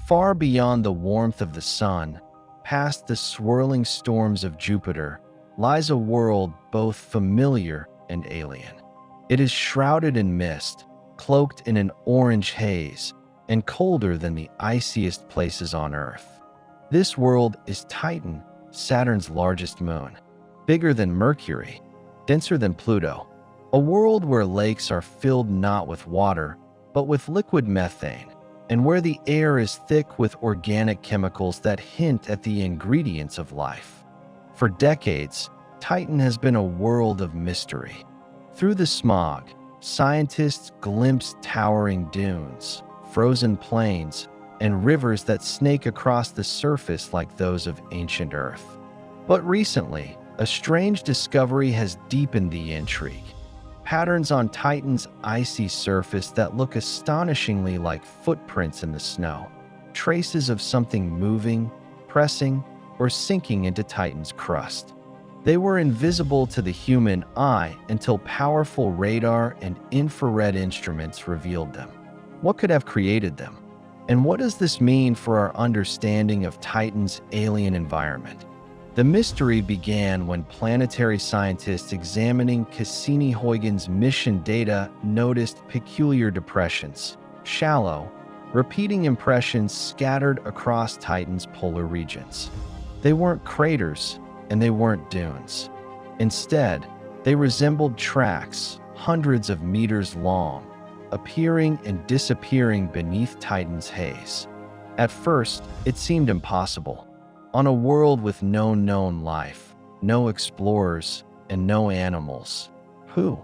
Far beyond the warmth of the sun, past the swirling storms of Jupiter, lies a world both familiar and alien. It is shrouded in mist, cloaked in an orange haze, and colder than the iciest places on Earth. This world is Titan, Saturn's largest moon, bigger than Mercury, denser than Pluto, a world where lakes are filled not with water, but with liquid methane, and where the air is thick with organic chemicals that hint at the ingredients of life. For decades, Titan has been a world of mystery. Through the smog, scientists glimpse towering dunes, frozen plains, and rivers that snake across the surface like those of ancient Earth. But recently, a strange discovery has deepened the intrigue. Patterns on Titan's icy surface that look astonishingly like footprints in the snow, traces of something moving, pressing, or sinking into Titan's crust. They were invisible to the human eye until powerful radar and infrared instruments revealed them. What could have created them? And what does this mean for our understanding of Titan's alien environment? The mystery began when planetary scientists examining Cassini-Huygens mission data noticed peculiar depressions, shallow, repeating impressions scattered across Titan's polar regions. They weren't craters, and they weren't dunes. Instead, they resembled tracks, hundreds of meters long, appearing and disappearing beneath Titan's haze. At first, it seemed impossible. On a world with no known life, no explorers, and no animals, who,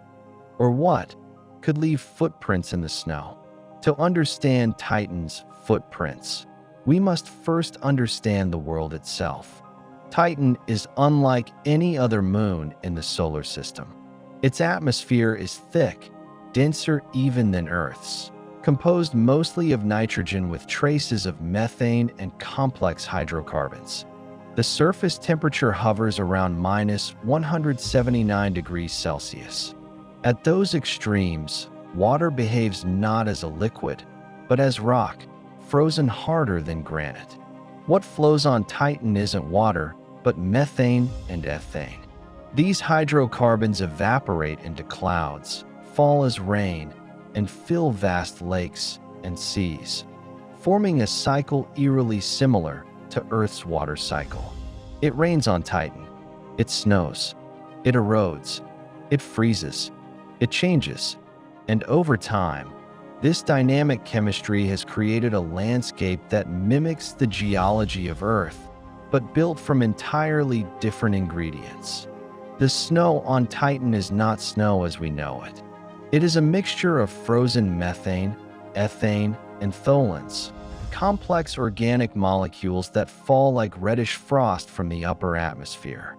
or what, could leave footprints in the snow? To understand Titan's footprints, we must first understand the world itself. Titan is unlike any other moon in the solar system. Its atmosphere is thick, denser even than Earth's, composed mostly of nitrogen with traces of methane and complex hydrocarbons. The surface temperature hovers around -179 degrees Celsius. At those extremes, water behaves not as a liquid, but as rock, frozen harder than granite. What flows on Titan isn't water, but methane and ethane. These hydrocarbons evaporate into clouds, fall as rain, and fill vast lakes and seas, forming a cycle eerily similar to Earth's water cycle. It rains on Titan. It snows. It erodes. It freezes. It changes. And over time, this dynamic chemistry has created a landscape that mimics the geology of Earth, but built from entirely different ingredients. The snow on Titan is not snow as we know it. It is a mixture of frozen methane, ethane, and tholins, complex organic molecules that fall like reddish frost from the upper atmosphere.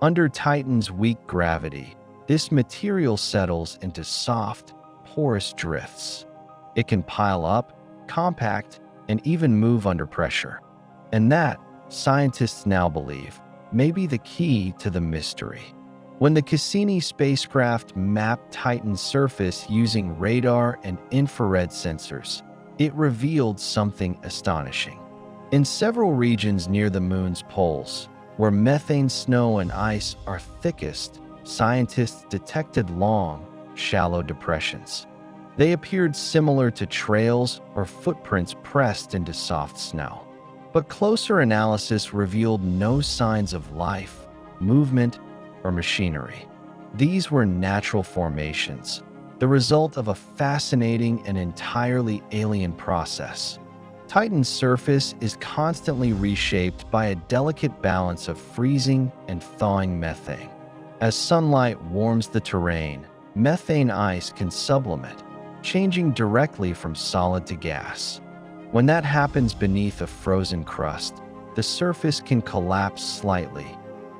Under Titan's weak gravity, this material settles into soft, porous drifts. It can pile up, compact, and even move under pressure. And that, scientists now believe, may be the key to the mystery. When the Cassini spacecraft mapped Titan's surface using radar and infrared sensors, it revealed something astonishing. In several regions near the moon's poles, where methane snow and ice are thickest, scientists detected long, shallow depressions. They appeared similar to trails or footprints pressed into soft snow. But closer analysis revealed no signs of life, movement, or machinery. These were natural formations, the result of a fascinating and entirely alien process. Titan's surface is constantly reshaped by a delicate balance of freezing and thawing methane. As sunlight warms the terrain, methane ice can sublimate, changing directly from solid to gas. When that happens beneath a frozen crust, the surface can collapse slightly,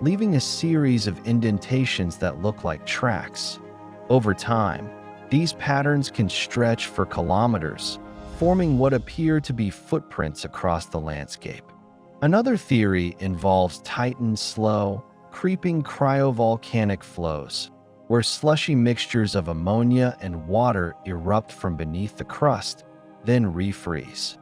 leaving a series of indentations that look like tracks. Over time, these patterns can stretch for kilometers, forming what appear to be footprints across the landscape. Another theory involves Titan's slow, creeping cryovolcanic flows, where slushy mixtures of ammonia and water erupt from beneath the crust, then refreeze.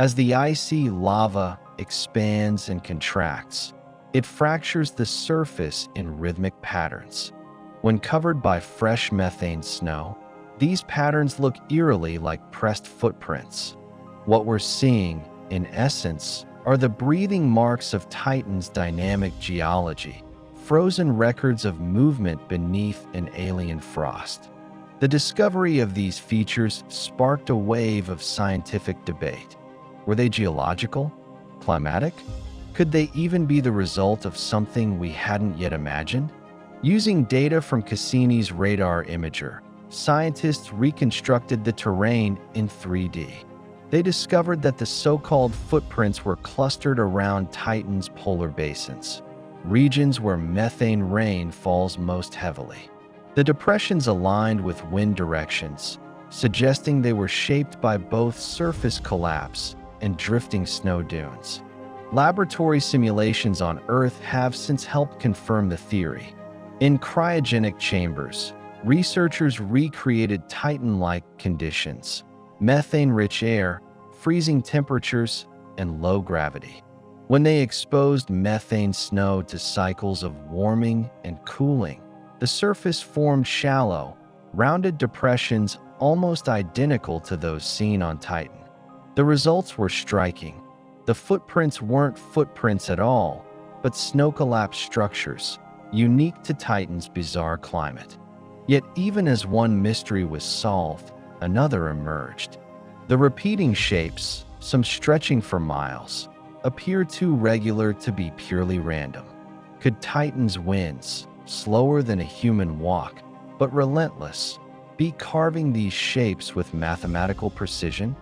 As the icy lava expands and contracts, it fractures the surface in rhythmic patterns. When covered by fresh methane snow, these patterns look eerily like pressed footprints. What we're seeing, in essence, are the breathing marks of Titan's dynamic geology, frozen records of movement beneath an alien frost. The discovery of these features sparked a wave of scientific debate. Were they geological? Climatic? Could they even be the result of something we hadn't yet imagined? Using data from Cassini's radar imager, scientists reconstructed the terrain in 3D. They discovered that the so-called footprints were clustered around Titan's polar basins, regions where methane rain falls most heavily. The depressions aligned with wind directions, suggesting they were shaped by both surface collapse and drifting snow dunes. Laboratory simulations on Earth have since helped confirm the theory. In cryogenic chambers, researchers recreated Titan-like conditions: methane-rich air, freezing temperatures, and low gravity. When they exposed methane snow to cycles of warming and cooling, the surface formed shallow, rounded depressions almost identical to those seen on Titan. The results were striking. The footprints weren't footprints at all, but snow-collapsed structures, unique to Titan's bizarre climate. Yet even as one mystery was solved, another emerged. The repeating shapes, some stretching for miles, appear too regular to be purely random. Could Titan's winds, slower than a human walk, but relentless, be carving these shapes with mathematical precision?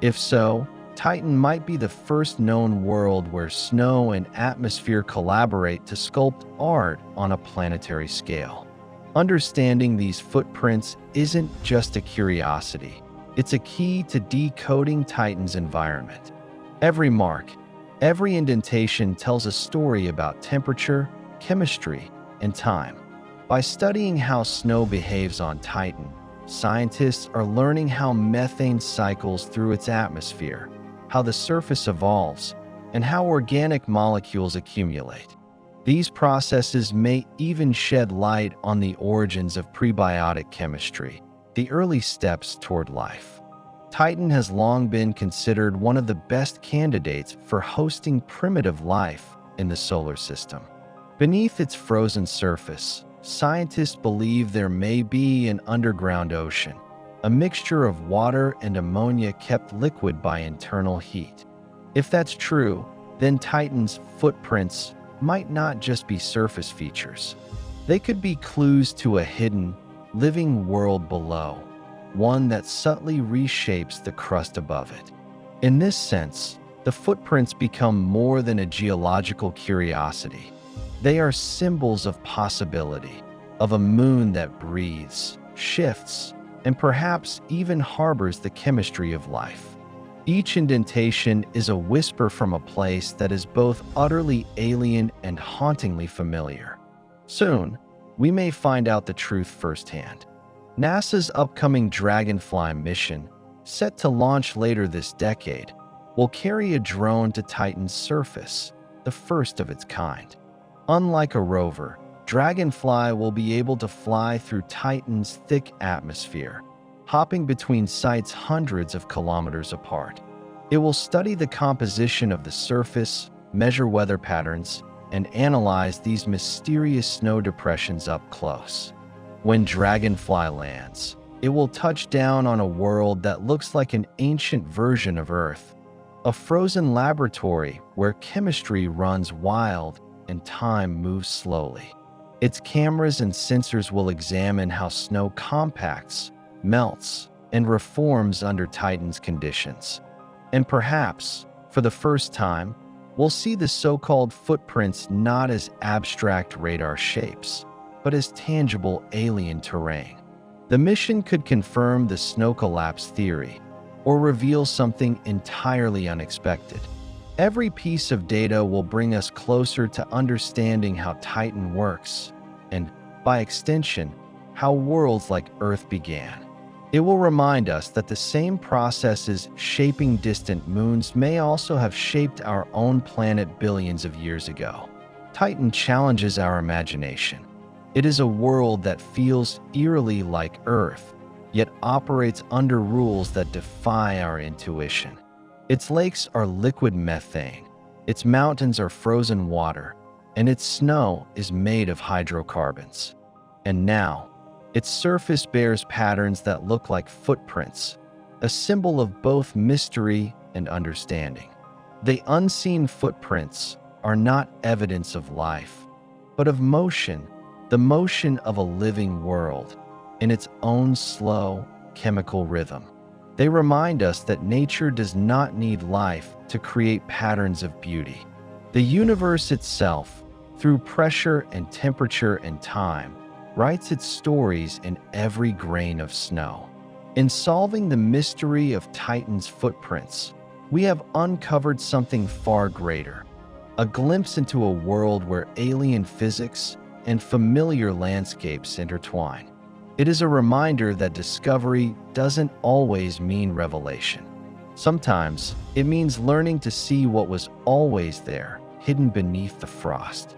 If so, Titan might be the first known world where snow and atmosphere collaborate to sculpt art on a planetary scale. Understanding these footprints isn't just a curiosity. It's a key to decoding Titan's environment. Every mark, every indentation tells a story about temperature, chemistry, and time. By studying how snow behaves on Titan, scientists are learning how methane cycles through its atmosphere, how the surface evolves, and how organic molecules accumulate. These processes may even shed light on the origins of prebiotic chemistry, the early steps toward life. Titan has long been considered one of the best candidates for hosting primitive life in the solar system. Beneath its frozen surface, scientists believe there may be an underground ocean, a mixture of water and ammonia kept liquid by internal heat. If that's true, then Titan's footprints might not just be surface features. They could be clues to a hidden, living world below, one that subtly reshapes the crust above it. In this sense, the footprints become more than a geological curiosity. They are symbols of possibility, of a moon that breathes, shifts, and perhaps even harbors the chemistry of life. Each indentation is a whisper from a place that is both utterly alien and hauntingly familiar. Soon, we may find out the truth firsthand. NASA's upcoming Dragonfly mission, set to launch later this decade, will carry a drone to Titan's surface, the first of its kind. Unlike a rover, Dragonfly will be able to fly through Titan's thick atmosphere, hopping between sites hundreds of kilometers apart. It will study the composition of the surface, measure weather patterns, and analyze these mysterious snow depressions up close. When Dragonfly lands, it will touch down on a world that looks like an ancient version of Earth, a frozen laboratory where chemistry runs wild and time moves slowly. Its cameras and sensors will examine how snow compacts, melts, and reforms under Titan's conditions. And perhaps, for the first time, we'll see the so-called footprints not as abstract radar shapes, but as tangible alien terrain. The mission could confirm the snow collapse theory, or reveal something entirely unexpected. Every piece of data will bring us closer to understanding how Titan works, and, by extension, how worlds like Earth began. It will remind us that the same processes shaping distant moons may also have shaped our own planet billions of years ago. Titan challenges our imagination. It is a world that feels eerily like Earth, yet operates under rules that defy our intuition. Its lakes are liquid methane, its mountains are frozen water, and its snow is made of hydrocarbons. And now, its surface bears patterns that look like footprints, a symbol of both mystery and understanding. The unseen footprints are not evidence of life, but of motion, the motion of a living world, in its own slow, chemical rhythm. They remind us that nature does not need life to create patterns of beauty. The universe itself, through pressure and temperature and time, writes its stories in every grain of snow. In solving the mystery of Titan's footprints, we have uncovered something far greater, a glimpse into a world where alien physics and familiar landscapes intertwine. It is a reminder that discovery doesn't always mean revelation. Sometimes it means learning to see what was always there, hidden beneath the frost.